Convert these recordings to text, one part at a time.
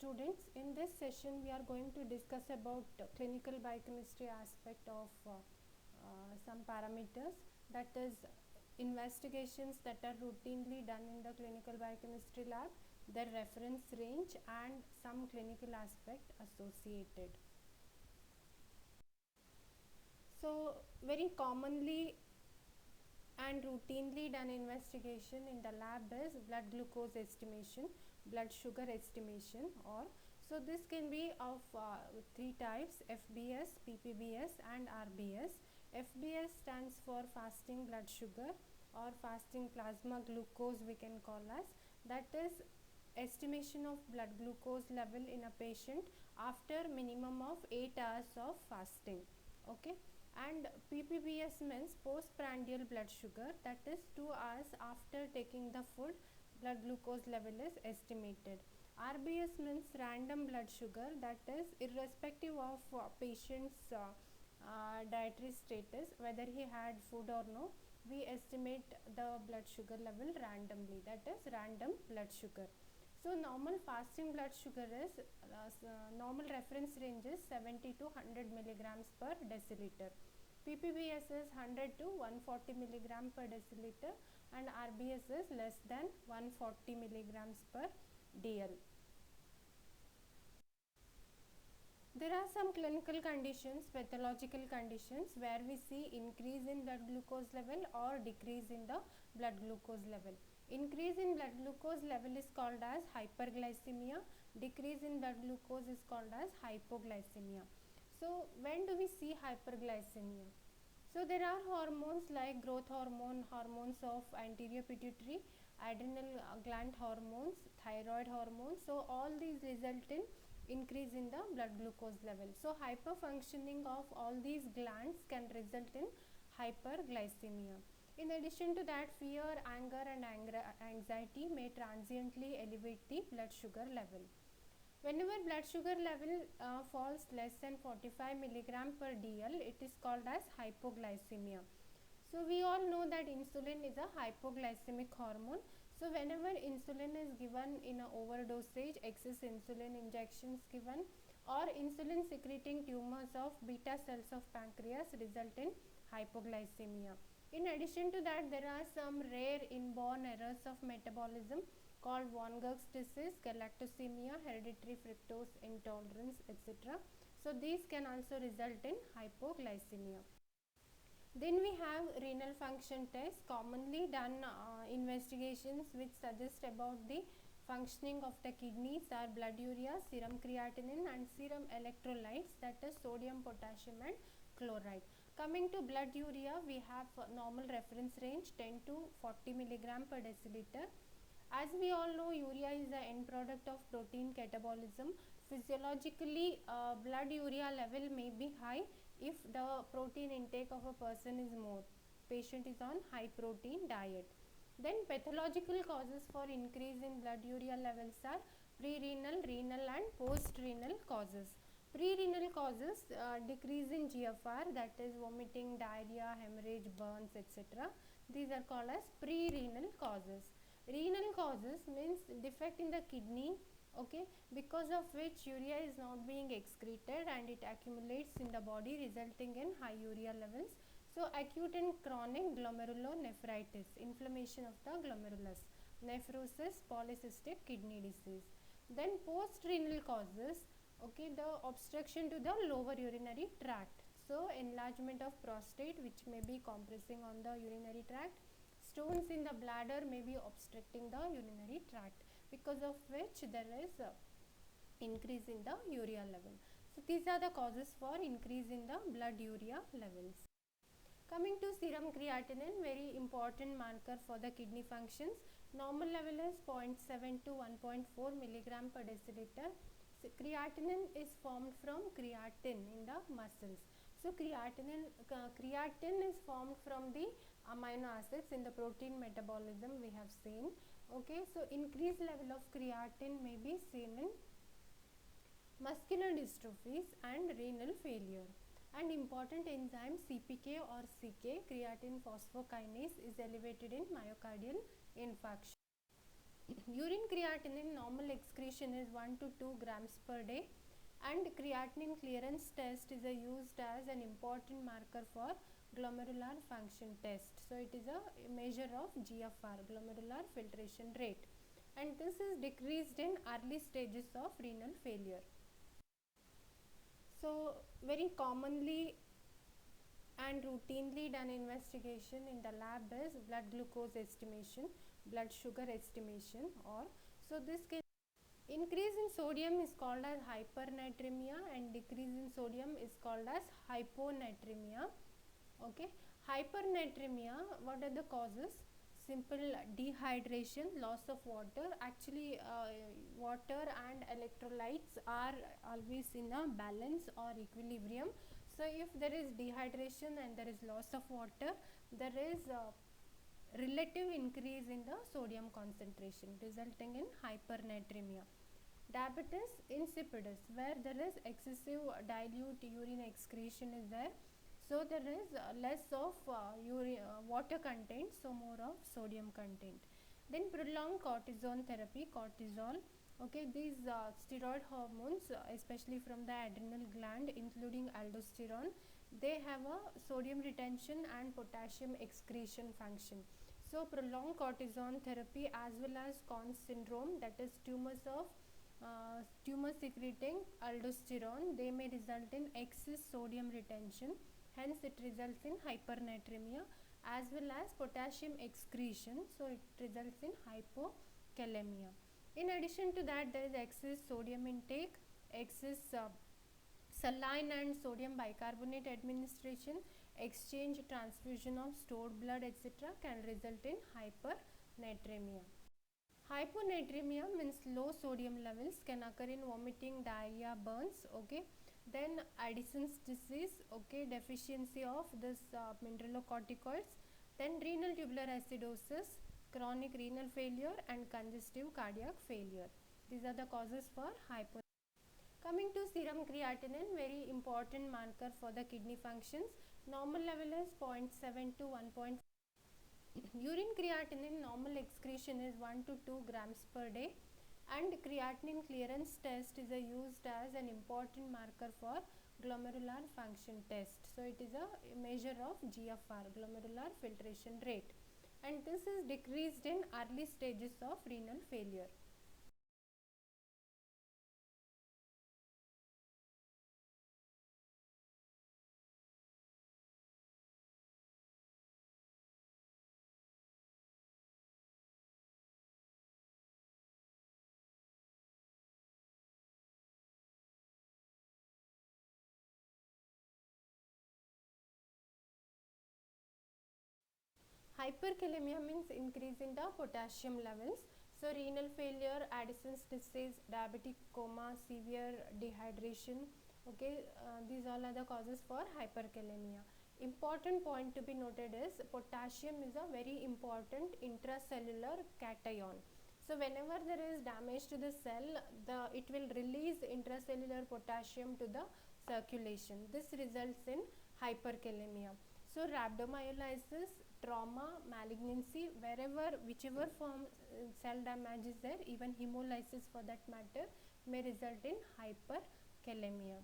students, in this session we are going to discuss about clinical biochemistry aspect of some parameters, that is investigations that are routinely done in the clinical biochemistry lab, their reference range and some clinical aspect associated. So very commonly and routinely done investigation in the lab is blood glucose estimation, blood sugar estimation, or so this can be of three types: FBS, PPBS and RBS. FBS stands for fasting blood sugar or fasting plasma glucose, we can call as, that is estimation of blood glucose level in a patient after minimum of 8 hours of fasting. Okay, and PPBS means postprandial blood sugar, that is 2 hours after taking the food blood glucose level is estimated. RBS means random blood sugar, that is irrespective of patient's dietary status, whether he had food or no, we estimate the blood sugar level randomly, that is random blood sugar. So normal fasting blood sugar is normal reference range is 70 to 100 milligrams per deciliter. PPBS is 100 to 140 milligram per deciliter and RBS is less than 140 milligrams per DL. There are some clinical conditions, pathological conditions, where we see increase in blood glucose level or decrease in the blood glucose level. Increase in blood glucose level is called as hyperglycemia. Decrease in blood glucose is called as hypoglycemia. So when do we see hyperglycemia? So there are hormones like growth hormone, hormones of anterior pituitary, adrenal gland hormones, thyroid hormones. So all these result in increase in the blood glucose level. So hyperfunctioning of all these glands can result in hyperglycemia. In addition to that, fear, anger and anxiety may transiently elevate the blood sugar level. Whenever blood sugar level falls less than 45 milligram per DL, it is called as hypoglycemia. So we all know that insulin is a hypoglycemic hormone. So whenever insulin is given in a overdosage, excess insulin injections given, or insulin secreting tumors of beta cells of pancreas result in hypoglycemia. In addition to that, there are some rare inborn errors of metabolism called von Gog's disease, galactosemia, hereditary fructose intolerance, etc. So these can also result in hypoglycemia. Then we have renal function tests, commonly done investigations which suggest about the functioning of the kidneys are blood urea, serum creatinine and serum electrolytes, that is sodium, potassium and chloride. Coming to blood urea, we have normal reference range 10 to 40 milligram per deciliter. As we all know, urea is the end product of protein catabolism. Physiologically, blood urea level may be high if the protein intake of a person is more. Patient is on high protein diet. Then pathological causes for increase in blood urea levels are pre-renal, renal and post-renal causes. Pre-renal causes decrease in GFR, that is vomiting, diarrhea, hemorrhage, burns, etc. These are called as pre-renal causes. Renal causes means defect in the kidney, okay, because of which urea is not being excreted and it accumulates in the body resulting in high urea levels. So acute and chronic glomerulonephritis, inflammation of the glomerulus, nephrosis, polycystic kidney disease. Then post renal causes, okay, the obstruction to the lower urinary tract. So enlargement of prostate which may be compressing on the urinary tract. Stones in the bladder may be obstructing the urinary tract, because of which there is increase in the urea level. So these are the causes for increase in the blood urea levels. Coming to serum creatinine, very important marker for the kidney functions. Normal level is 0.7 to 1.4 milligram per deciliter. So creatinine is formed from creatine in the muscles. So creatine is formed from the amino acids in the protein metabolism we have seen. Okay, so increased level of creatine may be seen in muscular dystrophies and renal failure. And important enzyme CPK or CK, creatine phosphokinase, is elevated in myocardial infarction. Urine creatinine normal excretion is 1 to 2 grams per day, and creatinine clearance test is used as an important marker for glomerular function test. So it is a measure of GFR, glomerular filtration rate, and this is decreased in early stages of renal failure. So very commonly and routinely done investigation in the lab is blood glucose estimation, blood sugar estimation, or so this can increase in sodium is called as hypernatremia and decrease in sodium is called as hyponatremia. Okay, hypernatremia, what are the causes? Simple dehydration, loss of water. Actually water and electrolytes are always in a balance or equilibrium. So if there is dehydration and there is loss of water, there is relative increase in the sodium concentration resulting in hypernatremia. Diabetes insipidus, where there is excessive dilute urine excretion is there, so there is less of water content, so more of sodium content. Then prolonged cortisone therapy, cortisol. Okay, these steroid hormones, especially from the adrenal gland, including aldosterone, they have a sodium retention and potassium excretion function. So prolonged cortisone therapy as well as Conn's syndrome, that is tumors of tumor secreting aldosterone, they may result in excess sodium retention, hence it results in hypernatremia, as well as potassium excretion, so it results in hypokalemia. In addition to that, there is excess sodium intake, excess saline and sodium bicarbonate administration, exchange transfusion of stored blood, etc., can result in hypernatremia. Hyponatremia means low sodium levels can occur in vomiting, diarrhea, burns. Okay, then Addison's disease. Okay, deficiency of this mineralocorticoids. Then renal tubular acidosis, chronic renal failure, and congestive cardiac failure. These are the causes for hyponatremia. Coming to serum creatinine, very important marker for the kidney functions. Normal level is 0.7 to 1. Urine creatinine normal excretion is 1 to 2 grams per day, and creatinine clearance test is used as an important marker for glomerular function test. So it is a measure of GFR, glomerular filtration rate, and this is decreased in early stages of renal failure. Hyperkalemia means increase in the potassium levels. So renal failure, Addison's disease, diabetic coma, severe dehydration. Okay, these all are the causes for hyperkalemia. Important point to be noted is potassium is a very important intracellular cation. So whenever there is damage to the cell, it will release intracellular potassium to the circulation. This results in hyperkalemia. So rhabdomyolysis, trauma, malignancy, wherever, whichever form cell damage is there, even hemolysis for that matter, may result in hyperkalemia.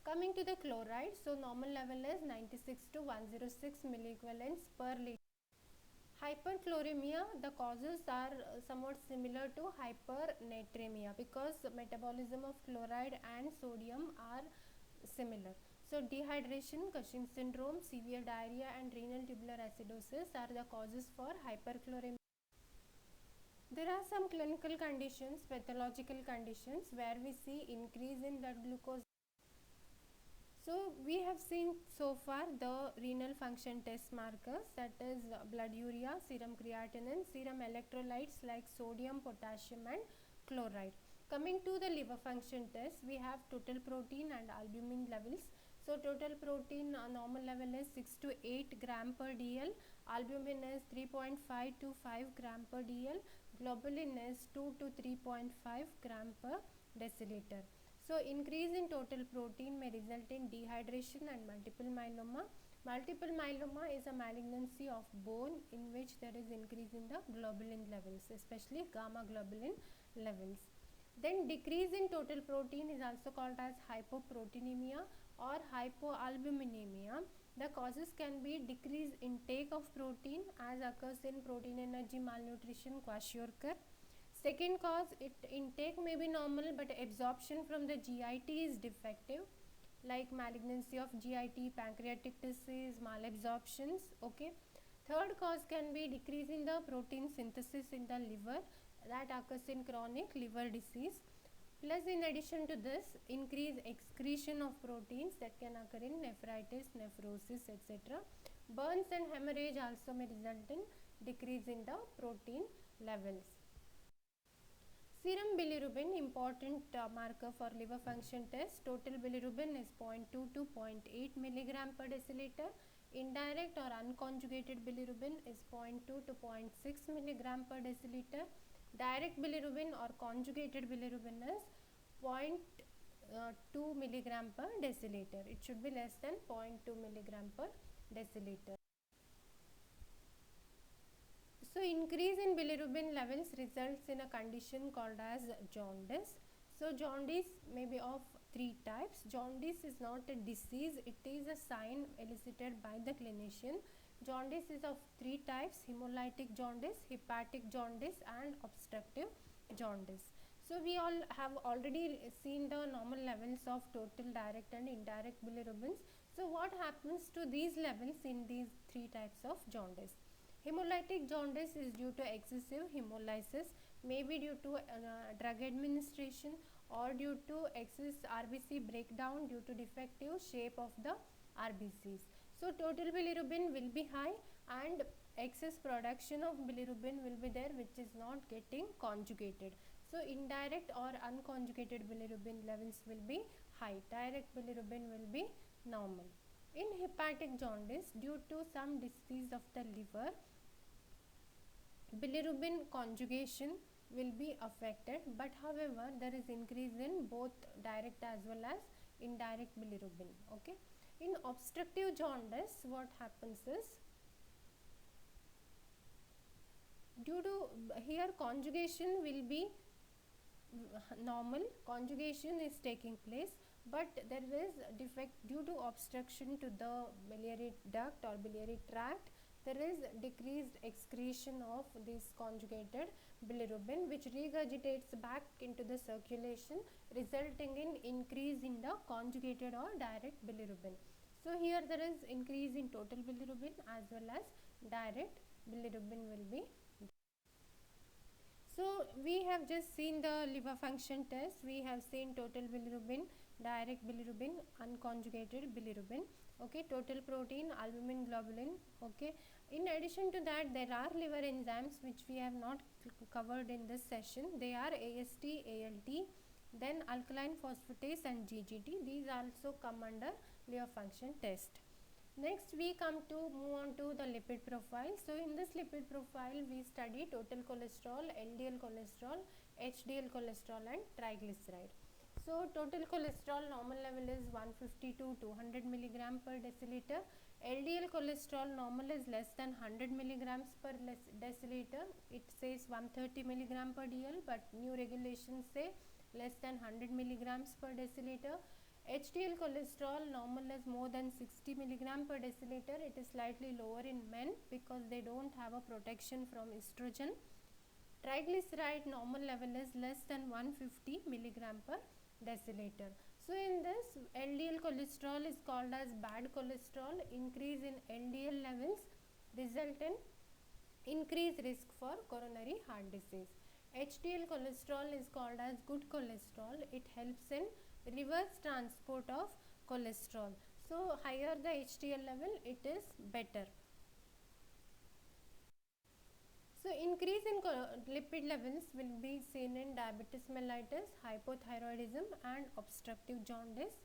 Coming to the chloride, so normal level is 96 to 106 milliequivalents per liter. Hyperchloremia, the causes are somewhat similar to hypernatremia because metabolism of chloride and sodium are similar. So dehydration, Cushing syndrome, severe diarrhea, and renal tubular acidosis are the causes for hyperchloremia. There are some clinical conditions, pathological conditions, where we see increase in blood glucose. So we have seen so far the renal function test markers, that is blood urea, serum creatinine, serum electrolytes like sodium, potassium, and chloride. Coming to the liver function test, we have total protein and albumin levels. So total protein normal level is 6 to 8 gram per dl, albumin is 3.5 to 5 gram per dl, globulin is 2 to 3.5 gram per deciliter. So increase in total protein may result in dehydration and multiple myeloma. Multiple myeloma is a malignancy of bone in which there is increase in the globulin levels, especially gamma globulin levels. Then decrease in total protein is also called as hypoproteinemia or hypoalbuminemia. The causes can be decreased intake of protein as occurs in protein energy malnutrition kwashiorkor. Second cause, intake may be normal but absorption from the GIT is defective, like malignancy of GIT, pancreatic disease, malabsorptions. Okay. Third cause can be decrease in the protein synthesis in the liver, that occurs in chronic liver disease. Plus, in addition to this, increase excretion of proteins that can occur in nephritis, nephrosis, etc. Burns and hemorrhage also may result in decrease in the protein levels. Serum bilirubin, important marker for liver function test. Total bilirubin is 0.2 to 0.8 milligram per deciliter. Indirect or unconjugated bilirubin is 0.2 to 0.6 milligram per deciliter. Direct bilirubin or conjugated bilirubin is 0.2 milligram per deciliter. It should be less than 0.2 milligram per deciliter. So, increase in bilirubin levels results in a condition called as jaundice. So, jaundice may be of three types. Jaundice is not a disease, it is a sign elicited by the clinician. Jaundice is of three types: hemolytic jaundice, hepatic jaundice and obstructive jaundice. So, we all have already seen the normal levels of total direct and indirect bilirubins. So, what happens to these levels in these three types of jaundice? Hemolytic jaundice is due to excessive hemolysis, maybe due to drug administration or due to excess RBC breakdown due to defective shape of the RBCs. So, total bilirubin will be high and excess production of bilirubin will be there, which is not getting conjugated. So, indirect or unconjugated bilirubin levels will be high, direct bilirubin will be normal. In hepatic jaundice, due to some disease of the liver, bilirubin conjugation will be affected, but however there is increase in both direct as well as indirect bilirubin. Okay. In obstructive jaundice, what happens is, due to here conjugation will be normal, conjugation is taking place, but there is defect due to obstruction to the biliary duct or biliary tract. There is decreased excretion of this conjugated bilirubin, which regurgitates back into the circulation, resulting in increase in the conjugated or direct bilirubin. So, here there is increase in total bilirubin as well as direct bilirubin will be. So, we have just seen the liver function test. We have seen total bilirubin, direct bilirubin, unconjugated bilirubin. Okay, total protein, albumin, globulin. Okay. In addition to that, there are liver enzymes which we have not covered in this session. They are AST, ALT, then alkaline phosphatase and GGT. These also come under liver function test. Next, we move on to the lipid profile. So, in this lipid profile, we study total cholesterol, LDL cholesterol, HDL cholesterol and triglyceride. So, total cholesterol normal level is 150 to 200 milligram per deciliter. LDL cholesterol normal is less than 100 milligrams per deciliter. It says 130 milligram per DL, but new regulations say less than 100 milligrams per deciliter. HDL cholesterol normal is more than 60 milligram per deciliter. It is slightly lower in men because they don't have a protection from estrogen. Triglyceride normal level is less than 150 milligram per deciliter. So, in this, LDL cholesterol is called as bad cholesterol. Increase in LDL levels result in increased risk for coronary heart disease. HDL cholesterol is called as good cholesterol. It helps in reverse transport of cholesterol. So, higher the HDL level, it is better. So, increase in lipid levels will be seen in diabetes mellitus, hypothyroidism and obstructive jaundice.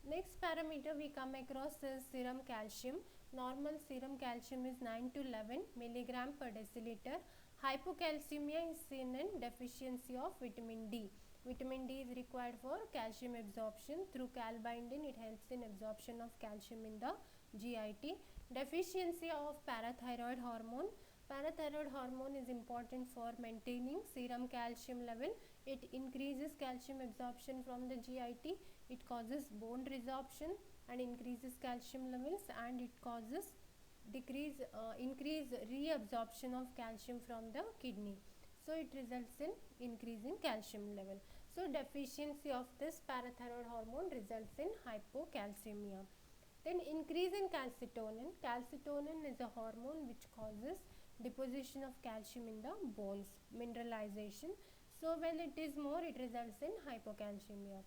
Next parameter we come across is serum calcium. Normal serum calcium is 9 to 11 milligram per deciliter. Hypocalcemia is seen in deficiency of vitamin D. Vitamin D is required for calcium absorption. Through calbindin, it helps in absorption of calcium in the GIT. Deficiency of parathyroid hormone. Parathyroid hormone is important for maintaining serum calcium level. It increases calcium absorption from the GIT. It causes bone resorption and increases calcium levels, and it causes increase reabsorption of calcium from the kidney. So it results in increase in calcium level. So deficiency of this parathyroid hormone results in hypocalcemia. Then increase in calcitonin. Calcitonin is a hormone which causes deposition of calcium in the bones, mineralization. So when it is more, it results in hypocalcemia.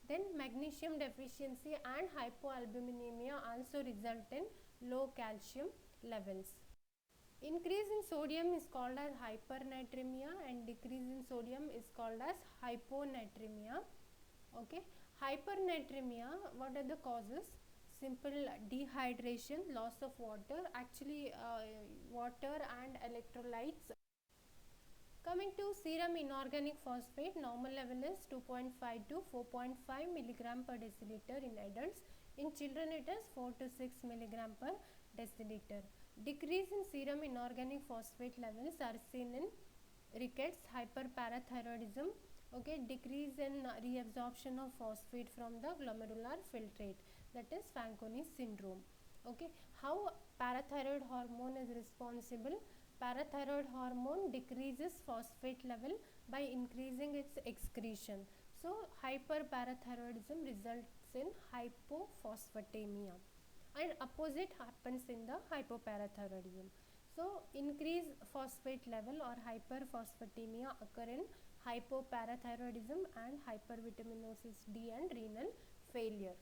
Then magnesium deficiency and hypoalbuminemia also result in low calcium levels. Increase in sodium is called as hypernatremia, and decrease in sodium is called as hyponatremia. Okay, hypernatremia, what are the causes? Simple dehydration, loss of water, actually water and electrolytes. Coming to serum inorganic phosphate, normal level is 2.5 to 4.5 milligram per deciliter in adults. In children it is 4 to 6 milligram per deciliter. Decrease in serum inorganic phosphate levels are seen in rickets, hyperparathyroidism, okay, decrease in reabsorption of phosphate from the glomerular filtrate, that is Fanconi syndrome. Okay, how parathyroid hormone is responsible? Parathyroid hormone decreases phosphate level by increasing its excretion. So hyperparathyroidism results in hypophosphatemia, and opposite happens in the hypoparathyroidism. So increased phosphate level or hyperphosphatemia occur in hypoparathyroidism and hypervitaminosis D and renal failure.